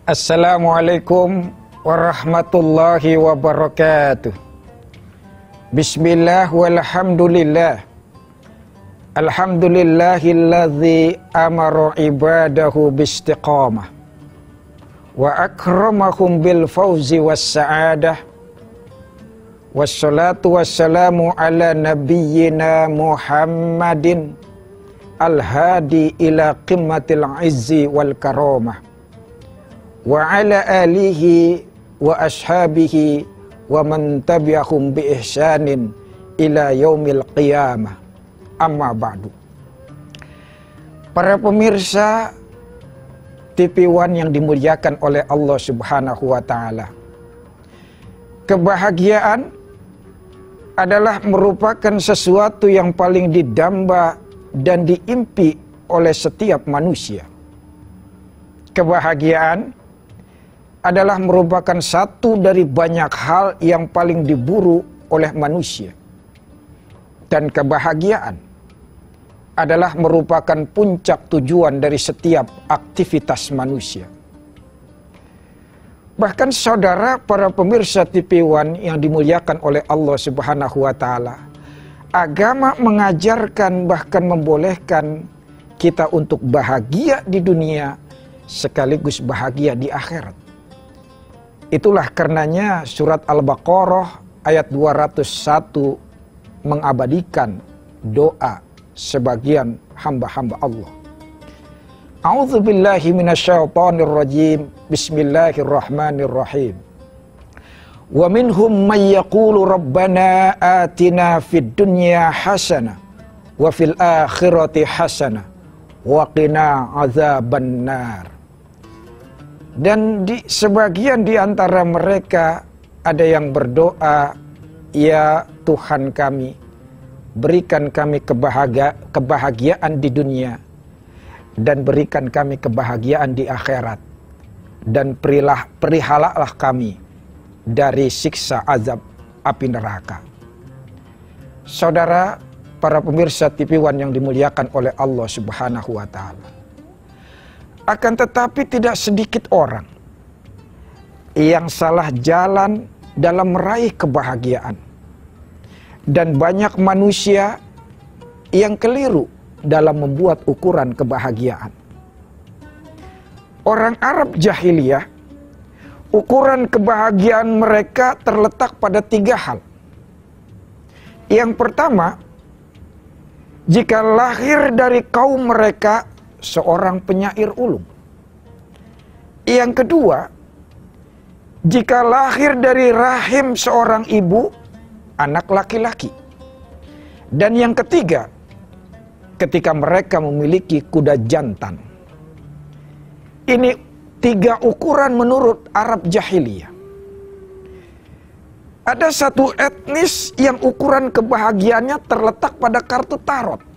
Assalamualaikum warahmatullahi wabarakatuh. Bismillah walhamdulillah. Alhamdulillahilladzi amara ibadahu bistiqamah wa akramahum bil fawzi was sa'adah. Wassalatu wassalamu ala nabiyyina Muhammadin al-hadi ila qimmatil izzi wal karamah wa ala alihi wa ashabihi wa man tabi'ahum bi ihsanin ila yaumil qiyamah. Amma ba'du. Para pemirsa TV One yang dimuliakan oleh Allah Subhanahu wa taala. Kebahagiaan adalah merupakan sesuatu yang paling didamba dan diimpi oleh setiap manusia. Kebahagiaan adalah merupakan satu dari banyak hal yang paling diburu oleh manusia. Dan kebahagiaan adalah merupakan puncak tujuan dari setiap aktivitas manusia. Bahkan saudara para pemirsa TV One yang dimuliakan oleh Allah Subhanahu wa taala, agama mengajarkan bahkan membolehkan kita untuk bahagia di dunia sekaligus bahagia di akhirat. Itulah karenanya surat Al-Baqarah ayat 201 mengabadikan doa sebagian hamba-hamba Allah. A'udzubillahi minasyaitonirrajim. Bismillahirrahmanirrahim. Wa minhum may yaqulu rabbana atina fid dunya hasanah wa fil akhirati hasanah wa qina azabannar. Dan di sebagian di antara mereka ada yang berdoa, ya Tuhan kami, berikan kami kebahagiaan di dunia dan berikan kami kebahagiaan di akhirat, dan perihalalah kami dari siksa azab api neraka. Saudara para pemirsa TV One yang dimuliakan oleh Allah Subhanahu wa taala. Akan tetapi tidak sedikit orang yang salah jalan dalam meraih kebahagiaan. Dan banyak manusia yang keliru dalam membuat ukuran kebahagiaan. Orang Arab jahiliyah, ukuran kebahagiaan mereka terletak pada 3 hal. Yang pertama, jika lahir dari kaum mereka seorang penyair ulung. Yang kedua, jika lahir dari rahim seorang ibu, anak laki-laki. Dan yang ketiga, ketika mereka memiliki kuda jantan. Ini 3 ukuran menurut Arab jahiliyah. Ada satu etnis yang ukuran kebahagiaannya terletak pada kartu tarot.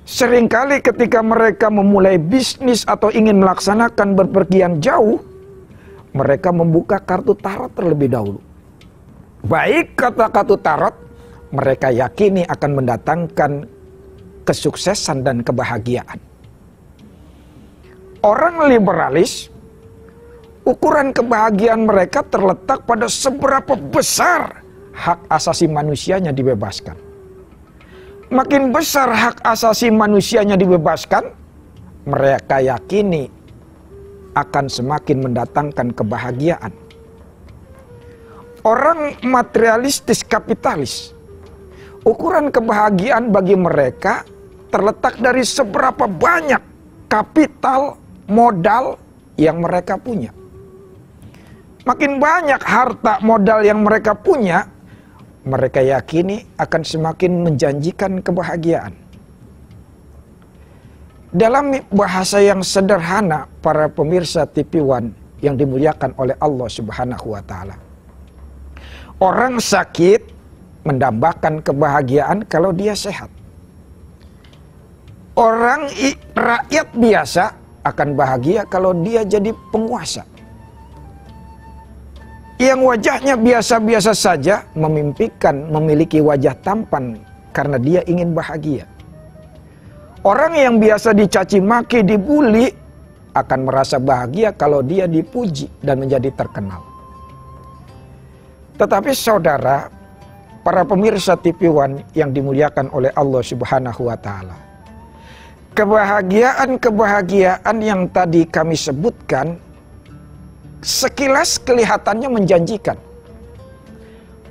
Seringkali ketika mereka memulai bisnis atau ingin melaksanakan bepergian jauh, mereka membuka kartu tarot terlebih dahulu. Baik kata kartu tarot, mereka yakini akan mendatangkan kesuksesan dan kebahagiaan. Orang liberalis, ukuran kebahagiaan mereka terletak pada seberapa besar hak asasi manusianya dibebaskan. Makin besar hak asasi manusianya dibebaskan, mereka yakini akan semakin mendatangkan kebahagiaan. Orang materialistis kapitalis, ukuran kebahagiaan bagi mereka terletak dari seberapa banyak kapital modal yang mereka punya. Makin banyak harta modal yang mereka punya, mereka yakini akan semakin menjanjikan kebahagiaan. Dalam bahasa yang sederhana para pemirsa TV One yang dimuliakan oleh Allah Subhanahu wa taala. Orang sakit mendambakan kebahagiaan kalau dia sehat. Orang rakyat biasa akan bahagia kalau dia jadi penguasa. Yang wajahnya biasa-biasa saja memiliki wajah tampan karena dia ingin bahagia. Orang yang biasa dicaci maki, dibully, akan merasa bahagia kalau dia dipuji dan menjadi terkenal. Tetapi saudara, para pemirsa TV One yang dimuliakan oleh Allah Subhanahu wa Ta'ala, kebahagiaan yang tadi kami sebutkan sekilas kelihatannya menjanjikan.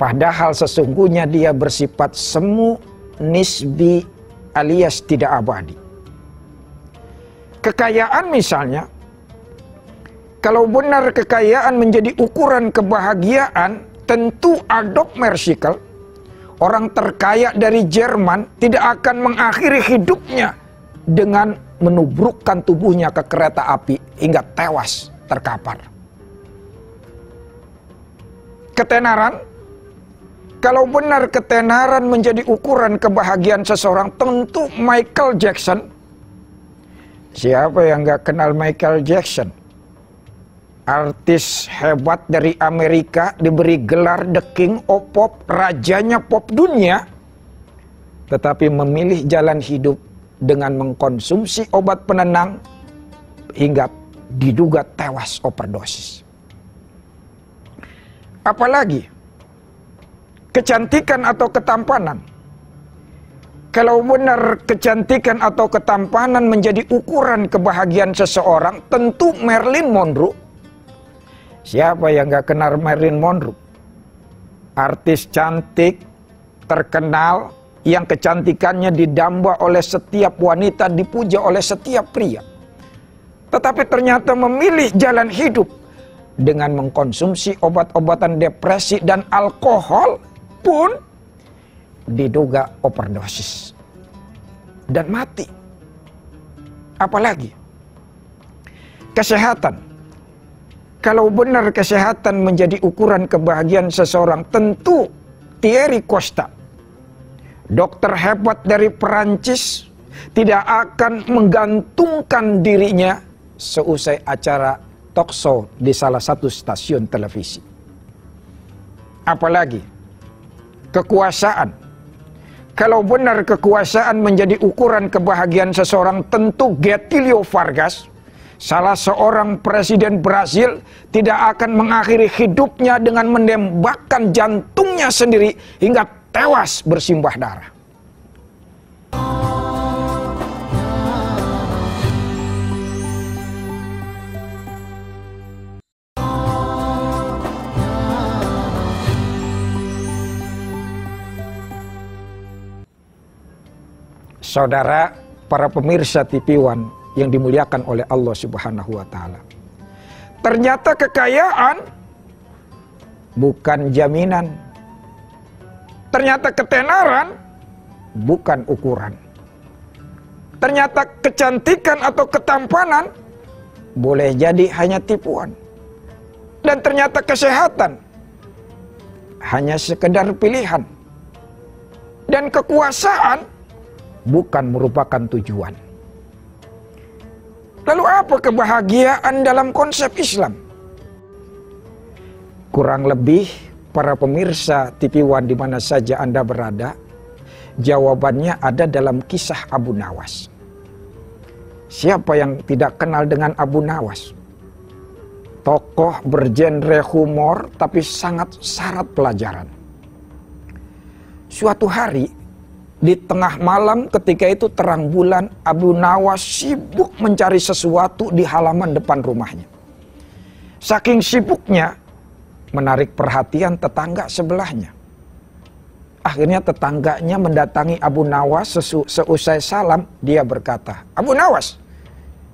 Padahal sesungguhnya dia bersifat semu, nisbi, alias tidak abadi. Kekayaan misalnya, kalau benar kekayaan menjadi ukuran kebahagiaan, tentu Adolf Mersikel, orang terkaya dari Jerman, tidak akan mengakhiri hidupnya dengan menubrukkan tubuhnya ke kereta api hingga tewas terkapar. Ketenaran, kalau benar ketenaran menjadi ukuran kebahagiaan seseorang, tentu Michael Jackson. Siapa yang gak kenal Michael Jackson? Artis hebat dari Amerika, diberi gelar The King of Pop, rajanya pop dunia, tetapi memilih jalan hidup dengan mengkonsumsi obat penenang hingga diduga tewas overdosis. Apalagi kecantikan atau ketampanan. Kalau benar kecantikan atau ketampanan menjadi ukuran kebahagiaan seseorang, tentu Marilyn Monroe. Siapa yang gak kenal Marilyn Monroe? Artis cantik, terkenal, yang kecantikannya didamba oleh setiap wanita, dipuja oleh setiap pria. Tetapi ternyata memilih jalan hidup dengan mengkonsumsi obat-obatan depresi dan alkohol pun diduga overdosis dan mati. Apalagi kesehatan. Kalau benar kesehatan menjadi ukuran kebahagiaan seseorang, tentu Thierry Costa, dokter hebat dari Perancis, tidak akan menggantungkan dirinya seusai acara talk show di salah satu stasiun televisi. Apalagi kekuasaan. Kalau benar kekuasaan menjadi ukuran kebahagiaan seseorang, tentu Getúlio Vargas, salah seorang presiden Brasil, tidak akan mengakhiri hidupnya dengan menembakkan jantungnya sendiri hingga tewas bersimbah darah. Saudara, para pemirsa TV One yang dimuliakan oleh Allah Subhanahu wa Ta'ala, ternyata kekayaan bukan jaminan. Ternyata ketenaran bukan ukuran. Ternyata kecantikan atau ketampanan boleh jadi hanya tipuan. Dan ternyata kesehatan hanya sekedar pilihan. Dan kekuasaan bukan merupakan tujuan. Lalu apa kebahagiaan dalam konsep Islam? Kurang lebih para pemirsa TV One di mana saja Anda berada, jawabannya ada dalam kisah Abu Nawas. Siapa yang tidak kenal dengan Abu Nawas? Tokoh bergenre humor tapi sangat syarat pelajaran. Suatu hari di tengah malam, ketika itu terang bulan, Abu Nawas sibuk mencari sesuatu di halaman depan rumahnya. Saking sibuknya, menarik perhatian tetangga sebelahnya. Akhirnya tetangganya mendatangi Abu Nawas seusai salam. Dia berkata, "Abu Nawas,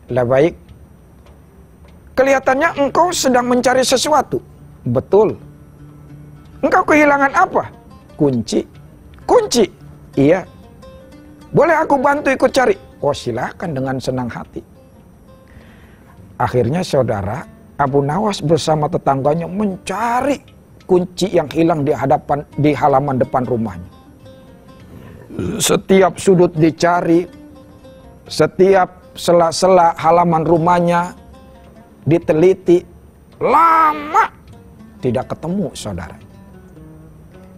lah baik. Kelihatannya engkau sedang mencari sesuatu." "Betul." "Engkau kehilangan apa?" "Kunci." "Kunci?" "Iya." "Boleh aku bantu ikut cari?" "Oh, silakan, dengan senang hati." Akhirnya saudara, Abu Nawas bersama tetangganya mencari kunci yang hilang di halaman depan rumahnya. Setiap sudut dicari, setiap sela-sela halaman rumahnya diteliti, lama tidak ketemu saudara.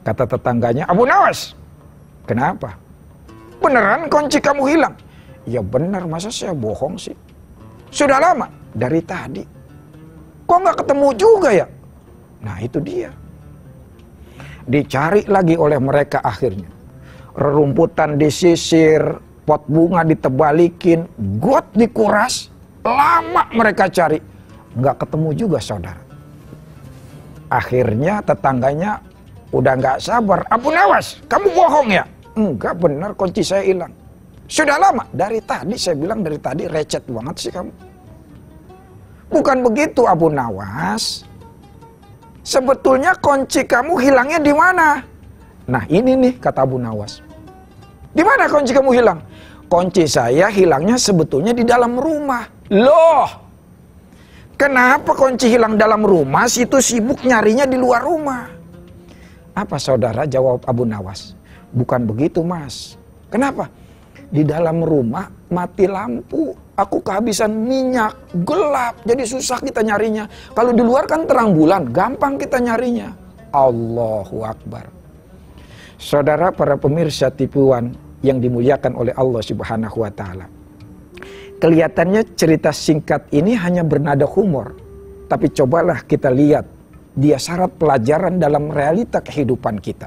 Kata tetangganya, "Abu Nawas, kenapa? Beneran kunci kamu hilang?" "Ya benar, masa saya bohong sih?" Sudah lama? Dari tadi. Kok nggak ketemu juga ya? Nah itu dia. Dicari lagi oleh mereka akhirnya. Rerumputan disisir, pot bunga ditebalikin, got dikuras. Lama mereka cari. Nggak ketemu juga saudara. Akhirnya tetangganya udah nggak sabar. Abu Nawas, kamu bohong ya? Enggak, benar kunci saya hilang. Sudah lama? Dari tadi, saya bilang dari tadi, recet banget sih kamu. Bukan begitu Abu Nawas. Sebetulnya kunci kamu hilangnya di mana? Nah ini nih kata Abu Nawas. Di mana kunci kamu hilang? Kunci saya hilangnya sebetulnya di dalam rumah. Loh, kenapa kunci hilang dalam rumah? Situ sibuk nyarinya di luar rumah. Apa saudara jawab Abu Nawas? Bukan begitu mas. Kenapa? Di dalam rumah mati lampu. Aku kehabisan minyak, gelap, jadi susah kita nyarinya. Kalau di luar kan terang bulan, gampang kita nyarinya. Allahu Akbar. Saudara para pemirsa TV1 yang dimuliakan oleh Allah Subhanahu wa Ta'ala. Kelihatannya cerita singkat ini hanya bernada humor. Tapi cobalah kita lihat, dia syarat pelajaran dalam realita kehidupan kita.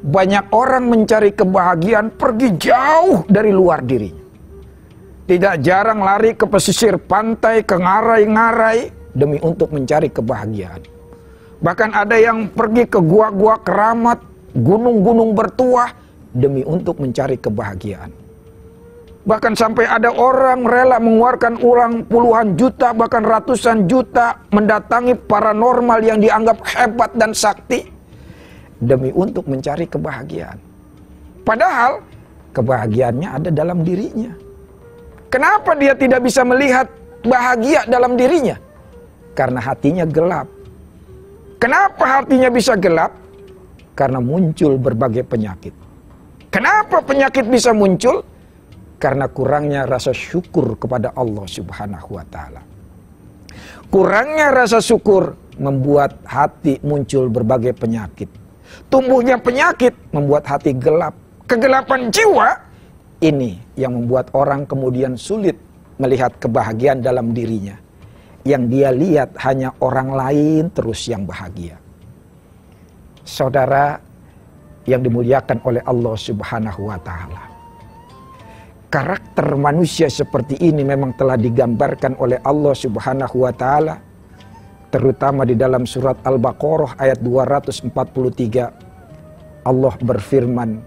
Banyak orang mencari kebahagiaan pergi jauh dari luar dirinya. Tidak jarang lari ke pesisir pantai, ke ngarai-ngarai demi untuk mencari kebahagiaan. Bahkan ada yang pergi ke gua-gua keramat, gunung-gunung bertuah demi untuk mencari kebahagiaan. Bahkan sampai ada orang rela mengeluarkan uang puluhan juta, bahkan ratusan juta mendatangi paranormal yang dianggap hebat dan sakti demi untuk mencari kebahagiaan. Padahal kebahagiaannya ada dalam dirinya. Kenapa dia tidak bisa melihat bahagia dalam dirinya? Karena hatinya gelap. Kenapa hatinya bisa gelap? Karena muncul berbagai penyakit. Kenapa penyakit bisa muncul? Karena kurangnya rasa syukur kepada Allah Subhanahu wa Ta'ala. Kurangnya rasa syukur membuat hati muncul berbagai penyakit. Tumbuhnya penyakit membuat hati gelap. Kegelapan jiwa ini yang membuat orang kemudian sulit melihat kebahagiaan dalam dirinya. Yang dia lihat hanya orang lain terus yang bahagia. Saudara yang dimuliakan oleh Allah Subhanahu wa Ta'ala. Karakter manusia seperti ini memang telah digambarkan oleh Allah Subhanahu wa Ta'ala. Terutama di dalam surat Al-Baqarah ayat 243. Allah berfirman,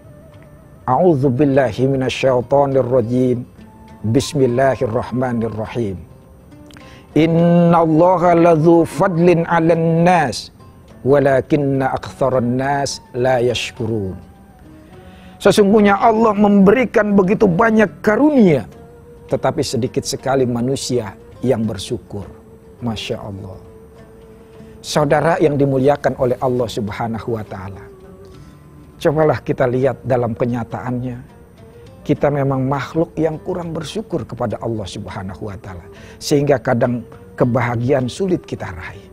A'udzu billahi minasyaitonir rajim. Bismillahirrahmanirrahim. Innallaha ladzu fadlin 'alan nas walakinna aktsaran nas la yashkurun. Sesungguhnya Allah memberikan begitu banyak karunia, tetapi sedikit sekali manusia yang bersyukur. Masya Allah. Saudara yang dimuliakan oleh Allah Subhanahu wa Ta'ala. Cobalah kita lihat dalam kenyataannya. Kita memang makhluk yang kurang bersyukur kepada Allah Subhanahu wa Ta'ala. Sehingga kadang kebahagiaan sulit kita raih.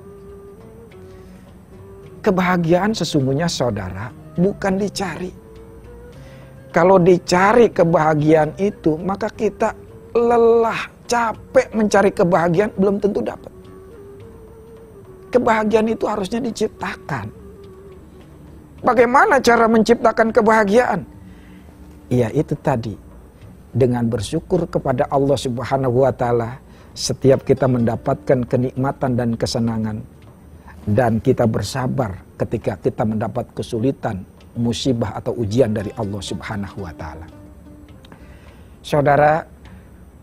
Kebahagiaan sesungguhnya saudara bukan dicari. Kalau dicari kebahagiaan itu, maka kita lelah, capek mencari kebahagiaan, belum tentu dapat. Kebahagiaan itu harusnya diciptakan. Bagaimana cara menciptakan kebahagiaan? Ya itu tadi, dengan bersyukur kepada Allah Subhanahu wa Ta'ala setiap kita mendapatkan kenikmatan dan kesenangan, dan kita bersabar ketika kita mendapat kesulitan, musibah atau ujian dari Allah Subhanahu wa Ta'ala. Saudara,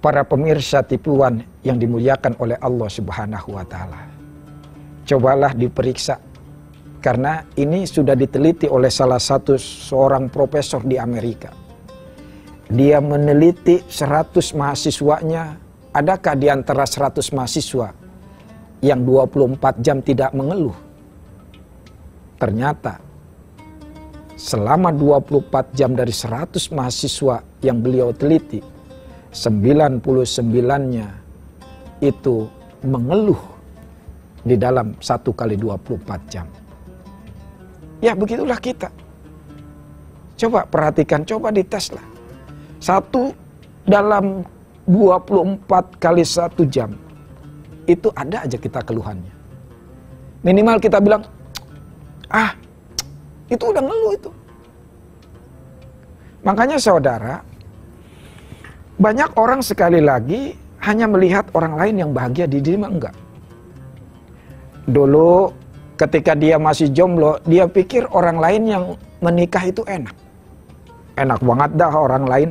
para pemirsa TV1 yang dimuliakan oleh Allah Subhanahu wa Ta'ala, cobalah diperiksa. Karena ini sudah diteliti oleh salah satu seorang profesor di Amerika. Dia meneliti 100 mahasiswanya. Adakah di antara 100 mahasiswa yang 24 jam tidak mengeluh? Ternyata selama 24 jam dari 100 mahasiswa yang beliau teliti, 99-nya itu mengeluh di dalam 1 kali 24 jam. Ya begitulah kita. Coba perhatikan, coba diteslah. Satu dalam 24 kali 1 jam, itu ada aja kita keluhannya. Minimal kita bilang, itu udah ngeluh itu. Makanya saudara, banyak orang sekali lagi hanya melihat orang lain yang bahagia, di diri mah enggak. Dulu ketika dia masih jomblo, dia pikir orang lain yang menikah itu enak. Enak banget dah orang lain.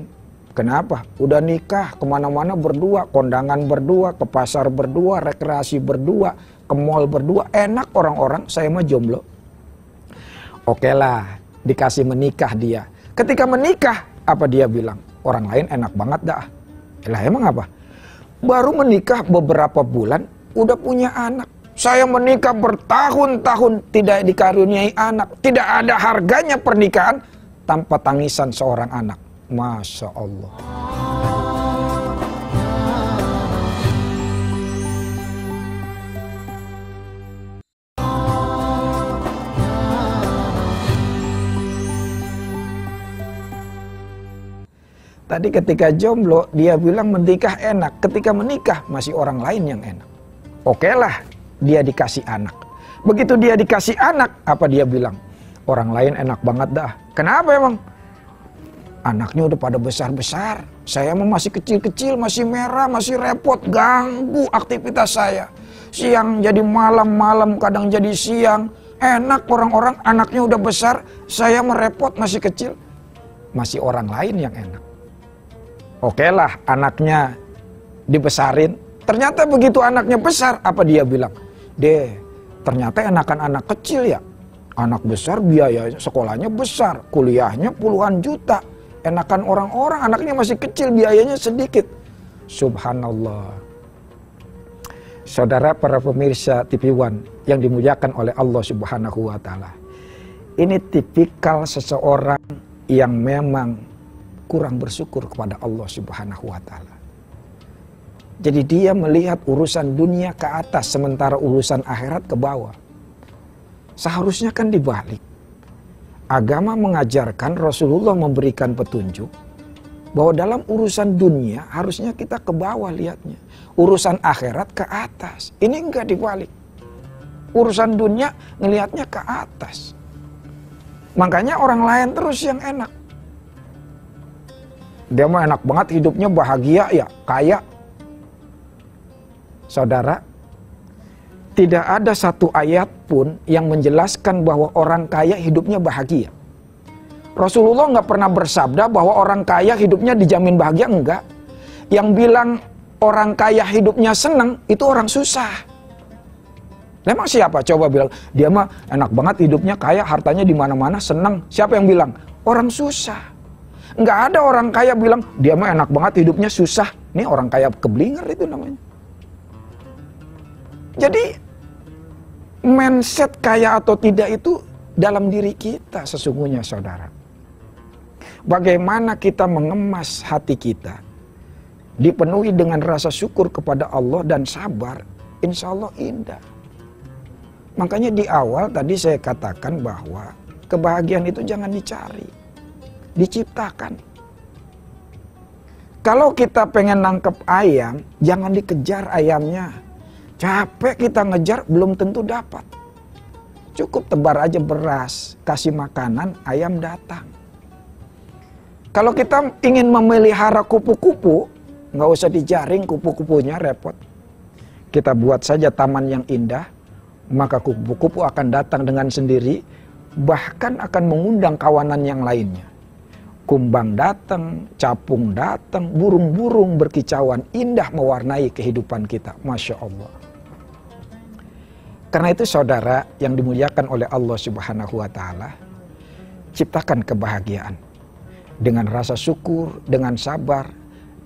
Kenapa? Udah nikah, kemana-mana berdua, kondangan berdua, ke pasar berdua, rekreasi berdua, ke mall berdua. Enak orang-orang, saya mah jomblo. Oke lah, dikasih menikah dia. Ketika menikah, apa dia bilang? Orang lain enak banget dah. Lah emang apa? Baru menikah beberapa bulan, udah punya anak. Saya menikah bertahun-tahun tidak dikaruniai anak. Tidak ada harganya pernikahan tanpa tangisan seorang anak. Masya Allah. Tadi ketika jomblo, dia bilang menikah enak. Ketika menikah, masih orang lain yang enak. Oke lah, dia dikasih anak. Begitu dia dikasih anak, apa dia bilang? Orang lain enak banget dah. Kenapa emang? Anaknya udah pada besar-besar. Saya masih kecil-kecil, masih merah, masih repot, ganggu aktivitas saya. Siang jadi malam, malam kadang jadi siang. Enak orang-orang anaknya udah besar, saya merepot masih kecil. Masih orang lain yang enak. Oke lah, anaknya dibesarin. Ternyata begitu anaknya besar, apa dia bilang? Ternyata enakan anak kecil ya. Anak besar biaya sekolahnya besar, kuliahnya puluhan juta. Enakan orang-orang anaknya masih kecil, biayanya sedikit. Subhanallah. Saudara para pemirsa TV One yang dimuliakan oleh Allah Subhanahu wa Ta'ala. Ini tipikal seseorang yang memang kurang bersyukur kepada Allah Subhanahu wa Ta'ala. Jadi dia melihat urusan dunia ke atas, sementara urusan akhirat ke bawah. Seharusnya kan dibalik. Agama mengajarkan, Rasulullah memberikan petunjuk bahwa dalam urusan dunia harusnya kita ke bawah lihatnya. Urusan akhirat ke atas. Ini enggak dibalik. Urusan dunia ngelihatnya ke atas. Makanya orang lain terus yang enak. Dia mah enak banget hidupnya, bahagia ya, kaya. Saudara, tidak ada satu ayat pun yang menjelaskan bahwa orang kaya hidupnya bahagia. Rasulullah nggak pernah bersabda bahwa orang kaya hidupnya dijamin bahagia, enggak. Yang bilang orang kaya hidupnya senang, itu orang susah. Memang siapa coba bilang, dia mah enak banget hidupnya kaya, hartanya di mana-mana, senang. Siapa yang bilang? Orang susah. Nggak ada orang kaya bilang, dia mah enak banget hidupnya susah. Ini orang kaya keblinger itu namanya. Jadi mindset kaya atau tidak itu dalam diri kita sesungguhnya saudara. Bagaimana kita mengemas hati kita dipenuhi dengan rasa syukur kepada Allah dan sabar, insya Allah indah. Makanya di awal tadi saya katakan bahwa kebahagiaan itu jangan dicari, diciptakan. Kalau kita pengen nangkep ayam, jangan dikejar ayamnya. Capek kita ngejar, belum tentu dapat. Cukup tebar aja beras, kasih makanan, ayam datang. Kalau kita ingin memelihara kupu-kupu, nggak usah dijaring kupu-kupunya, repot. Kita buat saja taman yang indah, maka kupu-kupu akan datang dengan sendiri, bahkan akan mengundang kawanan yang lainnya. Kumbang datang, capung datang, burung-burung berkicauan, indah mewarnai kehidupan kita. Masya Allah. Karena itu saudara yang dimuliakan oleh Allah Subhanahu wa Ta'ala, ciptakan kebahagiaan dengan rasa syukur, dengan sabar,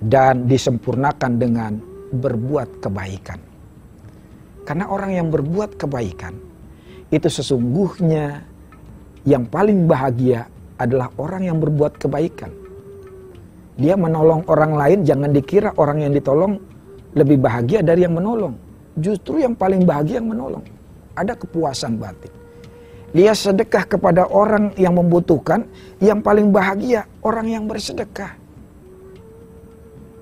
dan disempurnakan dengan berbuat kebaikan. Karena orang yang berbuat kebaikan itu sesungguhnya yang paling bahagia adalah orang yang berbuat kebaikan. Dia menolong orang lain, jangan dikira orang yang ditolong lebih bahagia dari yang menolong. Justru yang paling bahagia yang menolong. Ada kepuasan batin. Dia sedekah kepada orang yang membutuhkan, yang paling bahagia orang yang bersedekah.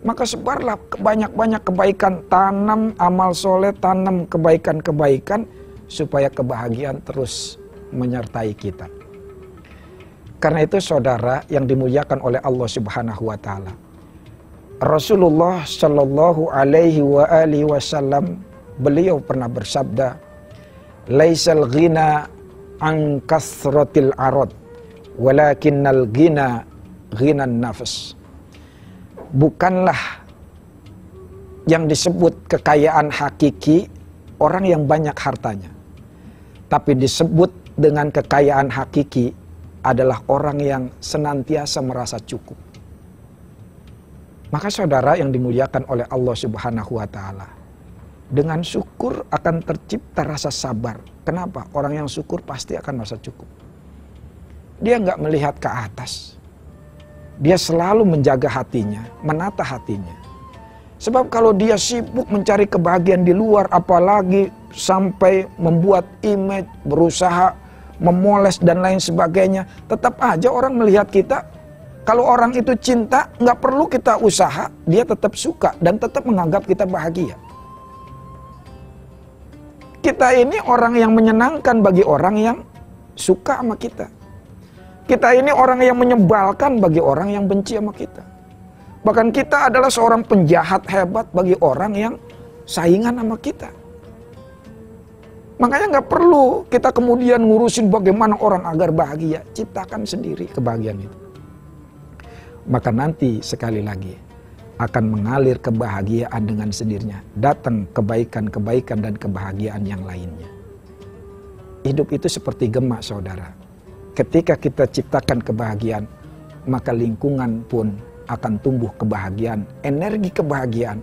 Maka sebarlah banyak-banyak kebaikan, tanam amal soleh, tanam kebaikan-kebaikan, supaya kebahagiaan terus menyertai kita. Karena itu saudara yang dimuliakan oleh Allah Subhanahu wa Ta'ala, Rasulullah Shallallahu Alaihi Wasallam beliau pernah bersabda, "Laisal ghina an kasratil arad, walakinnal ghina ghinan nafs." Bukanlah yang disebut kekayaan hakiki orang yang banyak hartanya, tapi disebut dengan kekayaan hakiki adalah orang yang senantiasa merasa cukup. Maka saudara yang dimuliakan oleh Allah Subhanahu wa Ta'ala, dengan syukur akan tercipta rasa sabar. Kenapa? Orang yang syukur pasti akan merasa cukup. Dia nggak melihat ke atas. Dia selalu menjaga hatinya, menata hatinya. Sebab kalau dia sibuk mencari kebahagiaan di luar, apalagi sampai membuat image, berusaha memoles dan lain sebagainya, tetap aja orang melihat kita. Kalau orang itu cinta, nggak perlu kita usaha, dia tetap suka dan tetap menganggap kita bahagia. Kita ini orang yang menyenangkan bagi orang yang suka sama kita. Kita ini orang yang menyebalkan bagi orang yang benci sama kita. Bahkan kita adalah seorang penjahat hebat bagi orang yang saingan sama kita. Makanya nggak perlu kita kemudian ngurusin bagaimana orang agar bahagia. Ciptakan sendiri kebahagiaan itu. Maka nanti sekali lagi akan mengalir kebahagiaan dengan sendirinya. Datang kebaikan-kebaikan dan kebahagiaan yang lainnya. Hidup itu seperti gema, saudara. Ketika kita ciptakan kebahagiaan, maka lingkungan pun akan tumbuh kebahagiaan. Energi kebahagiaan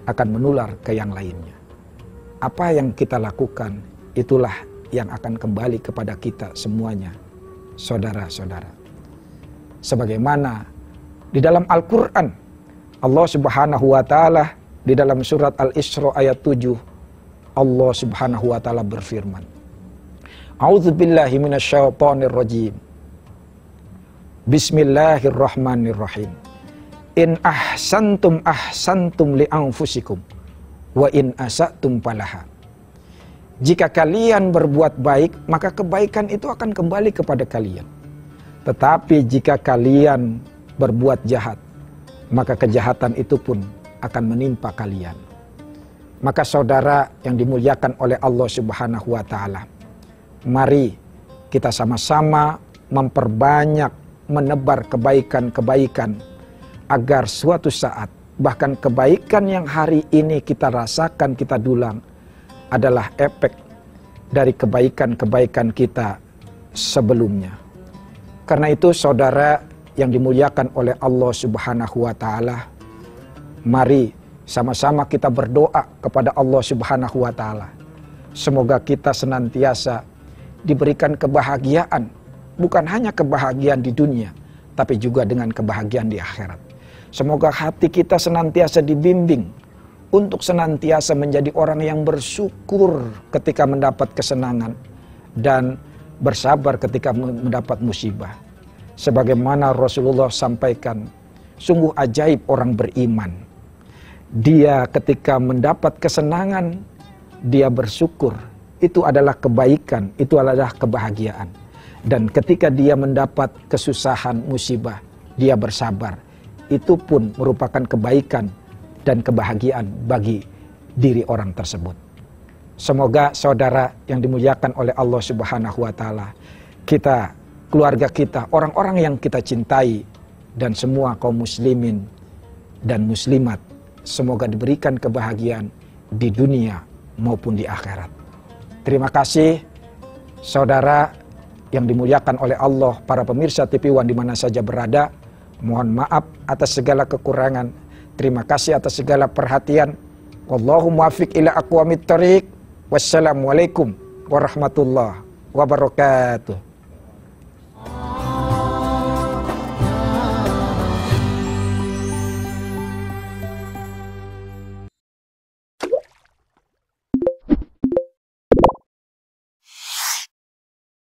akan menular ke yang lainnya. Apa yang kita lakukan, itulah yang akan kembali kepada kita semuanya, saudara-saudara. Sebagaimana di dalam Al-Quran, Allah Subhanahu wa Ta'ala di dalam surat Al-Isra ayat 7, Allah Subhanahu wa Ta'ala berfirman, A'udzubillahi minasyaitonirrajim. Bismillahirrahmanirrahim. In ahsantum ahsantum li anfusikum wa in asatum falaha. Jika kalian berbuat baik, maka kebaikan itu akan kembali kepada kalian. Tetapi jika kalian berbuat jahat, maka kejahatan itu pun akan menimpa kalian. Maka saudara yang dimuliakan oleh Allah Subhanahu wa Ta'ala, mari kita sama-sama memperbanyak menebar kebaikan-kebaikan agar suatu saat bahkan kebaikan yang hari ini kita rasakan, kita dulang adalah efek dari kebaikan-kebaikan kita sebelumnya. Karena itu saudara yang dimuliakan oleh Allah Subhanahu wa Ta'ala, mari sama-sama kita berdoa kepada Allah Subhanahu wa Ta'ala. Semoga kita senantiasa diberikan kebahagiaan, bukan hanya kebahagiaan di dunia, tapi juga dengan kebahagiaan di akhirat. Semoga hati kita senantiasa dibimbing untuk senantiasa menjadi orang yang bersyukur ketika mendapat kesenangan dan bersabar ketika mendapat musibah. Sebagaimana Rasulullah sampaikan, sungguh ajaib orang beriman. Dia ketika mendapat kesenangan, dia bersyukur. Itu adalah kebaikan, itu adalah kebahagiaan. Dan ketika dia mendapat kesusahan, musibah, dia bersabar. Itu pun merupakan kebaikan dan kebahagiaan bagi diri orang tersebut. Semoga saudara yang dimuliakan oleh Allah Subhanahu wa Ta'ala, kita, keluarga kita, orang-orang yang kita cintai, dan semua kaum muslimin dan muslimat, semoga diberikan kebahagiaan di dunia maupun di akhirat. Terima kasih saudara yang dimuliakan oleh Allah, para pemirsa TV One di mana saja berada. Mohon maaf atas segala kekurangan. Terima kasih atas segala perhatian. Wallahu muwaffiq ila aqwamit thoriq. Wassalamualaikum warahmatullahi wabarakatuh.